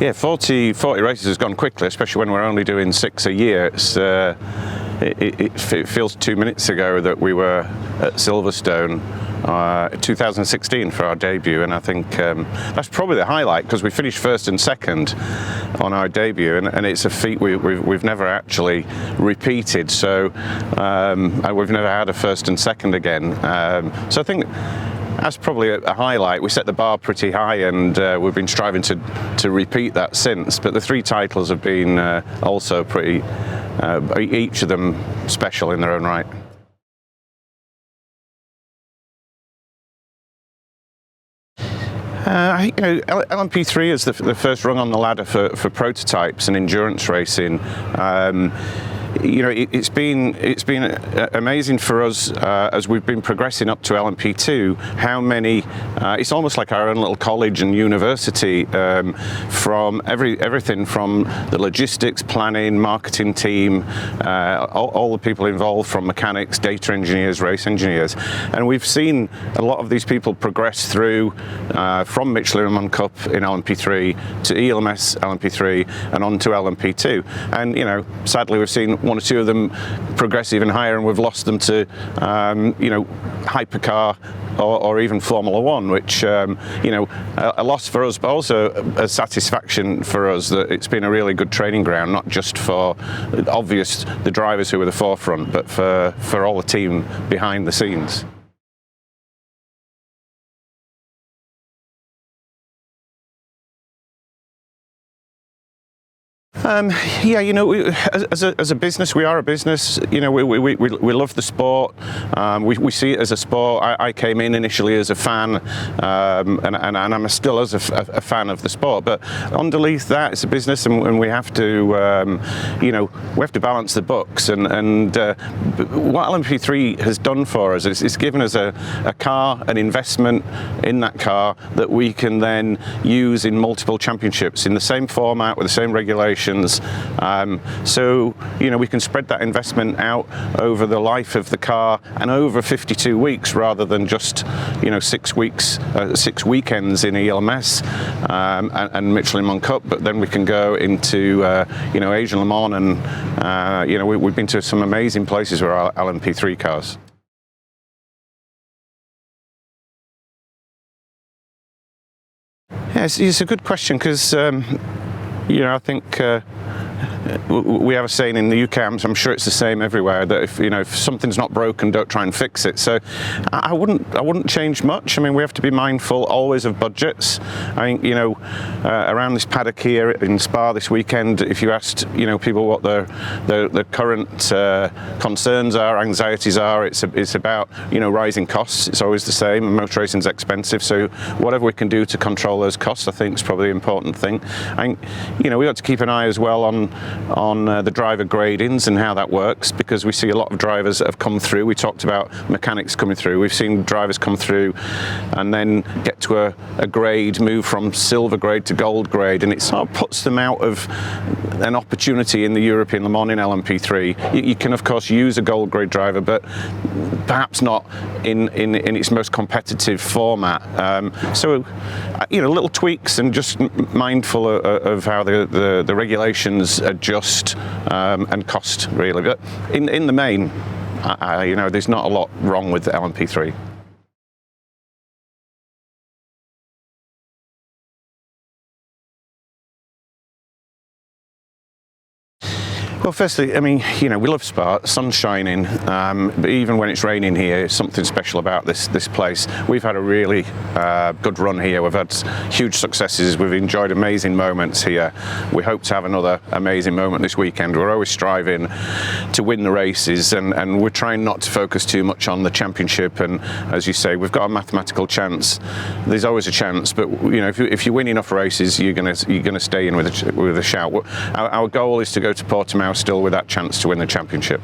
Yeah, 40 races has gone quickly, especially when we're only doing 6 a year. It feels 2 minutes ago that we were at Silverstone 2016 for our debut, and I think that's probably the highlight, because we finished first and second on our debut, and it's a feat we've never actually repeated, so we've never had a first and second again. So I think that's probably a highlight. We set the bar pretty high, and we've been striving to repeat that since, but the 3 titles have been also pretty, each of them special in their own right. LMP3 is the first rung on the ladder for prototypes and endurance racing. It's been amazing for us as we've been progressing up to LMP2. How many? It's almost like our own little college and university, from everything from the logistics, planning, marketing team, all the people involved, from mechanics, data engineers, race engineers, and we've seen a lot of these people progress through from Michelin Le Mans Cup in LMP3 to ELMS LMP3 and on to LMP2. And sadly, we've seen 1 or 2 of them progress even higher, and we've lost them to hypercar or even Formula One, which a loss for us, but also a satisfaction for us that it's been a really good training ground, not just for the drivers who were the forefront, but for all the team behind the scenes. As a business, we are a business. We love the sport. We see it as a sport. I came in initially as a fan, and I'm still as a fan of the sport. But underneath that, it's a business, and we have to, we have to balance the books. And what LMP3 has done for us is it's given us a car, an investment in that car that we can then use in multiple championships in the same format with the same regulations. So we can spread that investment out over the life of the car and over 52 weeks rather than just 6 weeks, 6 weekends in ELMS and Michelin Le Mans Cup. But then we can go into Asian Le Mans, and we've been to some amazing places with our LMP3 cars. Yeah, it's a good question, because I think we have a saying in the UK, I'm sure it's the same everywhere, that if something's not broken, don't try and fix it. So I wouldn't change much. I mean, we have to be mindful always of budgets. I think around this paddock here in Spa this weekend, if you asked people what the current concerns are, anxieties are, it's about rising costs. It's always the same, and motor racing's expensive. So whatever we can do to control those costs, I think, is probably the important thing. I think we got to keep an eye as well on the driver gradings and how that works, because we see a lot of drivers that have come through. We talked about mechanics coming through. We've seen drivers come through and then get to a grade, move from silver grade to gold grade, and it sort of puts them out of an opportunity in the European Le Mans in LMP3. You can of course use a gold grade driver, but perhaps not in its most competitive format. So little tweaks, and just mindful of how the regulations adjust and cost, really. But in the main, there's not a lot wrong with the LMP3. Well, firstly, I mean, we love Spa, sun's shining, but even when it's raining here, something special about this place. We've had a really good run here. We've had huge successes. We've enjoyed amazing moments here. We hope to have another amazing moment this weekend. We're always striving to win the races, and we're trying not to focus too much on the championship. And as you say, we've got a mathematical chance. There's always a chance, but if you win enough races, you're gonna stay in with a shout. Our goal is to go to Portimao still with that chance to win the championship.